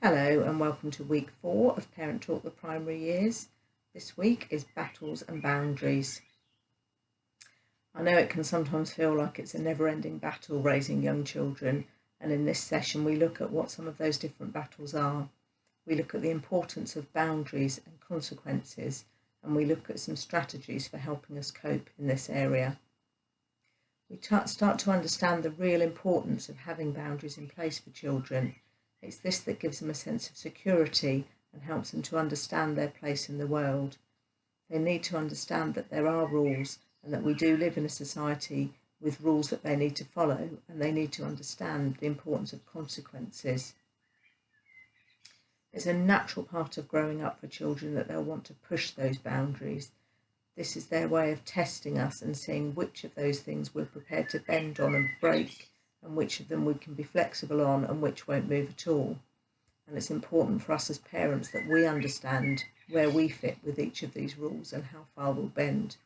Hello and welcome to week 4 of Parentalk The Primary Years. This week is battles and boundaries. I know it can sometimes feel like it's a never-ending battle raising young children, and in this session we look at what some of those different battles are. We look at the importance of boundaries and consequences, and we look at some strategies for helping us cope in this area. We start to understand the real importance of having boundaries in place for children. It's this that gives them a sense of security and helps them to understand their place in the world. They need to understand that there are rules and that we do live in a society with rules that they need to follow, and they need to understand the importance of consequences. It's a natural part of growing up for children that they'll want to push those boundaries. This is their way of testing us and seeing which of those things we're prepared to bend on and break, and which of them we can be flexible on and which won't move at all. And it's important for us as parents that we understand where we fit with each of these rules and how far we'll bend.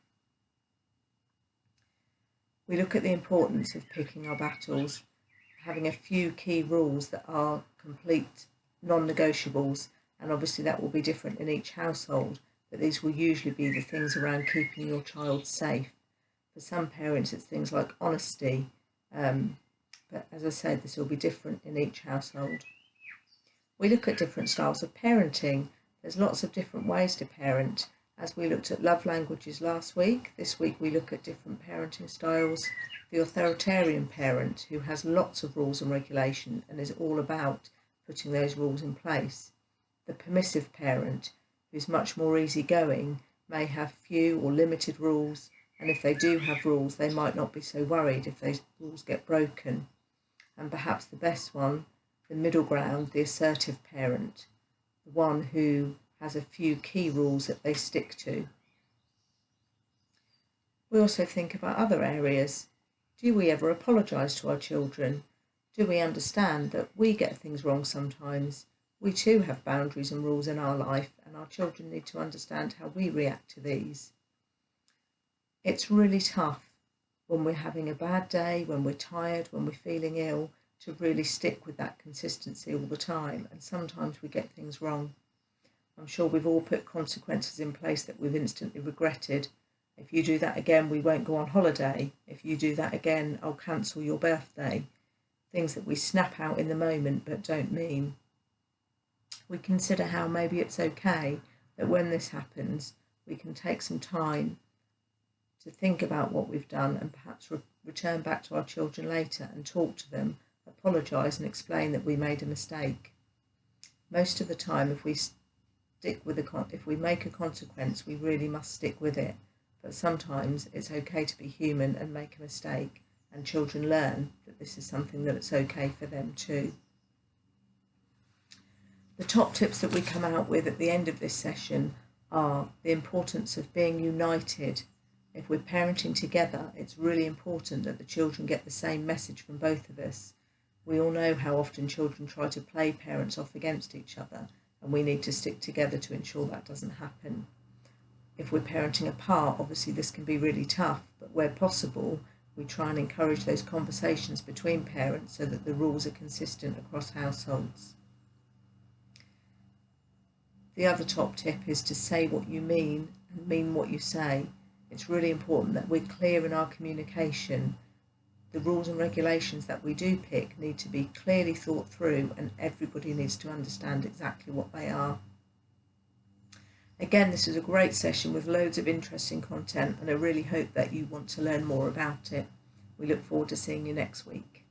We look at the importance of picking our battles, having a few key rules that are complete non-negotiables, and obviously that will be different in each household, but these will usually be the things around keeping your child safe. For some parents it's things like honesty, but as I said, this will be different in each household. We look at different styles of parenting. There's lots of different ways to parent. As we looked at love languages last week, this week we look at different parenting styles. The authoritarian parent, who has lots of rules and regulation and is all about putting those rules in place. The permissive parent, who's much more easygoing, may have few or limited rules, and if they do have rules, they might not be so worried if those rules get broken. And perhaps the best one, the middle ground, the assertive parent, the one who has a few key rules that they stick to. We also think about other areas. Do we ever apologise to our children? Do we understand that we get things wrong sometimes? We too have boundaries and rules in our life, and our children need to understand how we react to these. It's really tough when we're having a bad day, when we're tired, when we're feeling ill, to really stick with that consistency all the time, and sometimes we get things wrong. I'm sure we've all put consequences in place that we've instantly regretted. If you do that again, we won't go on holiday. If you do that again, I'll cancel your birthday. Things that we snap out in the moment but don't mean. We consider how maybe it's okay that when this happens, we can take some time to think about what we've done and perhaps return back to our children later and talk to them, apologise and explain that we made a mistake. Most of the time, if we make a consequence, we really must stick with it. But sometimes it's okay to be human and make a mistake, and children learn that this is something that it's okay for them too. The top tips that we come out with at the end of this session are the importance of being united. If we're parenting together, it's really important that the children get the same message from both of us. We all know how often children try to play parents off against each other, and we need to stick together to ensure that doesn't happen. If we're parenting apart, obviously this can be really tough, but where possible, we try and encourage those conversations between parents so that the rules are consistent across households. The other top tip is to say what you mean and mean what you say. It's really important that we're clear in our communication. The rules and regulations that we do pick need to be clearly thought through, and everybody needs to understand exactly what they are. Again, this is a great session with loads of interesting content, and I really hope that you want to learn more about it. We look forward to seeing you next week.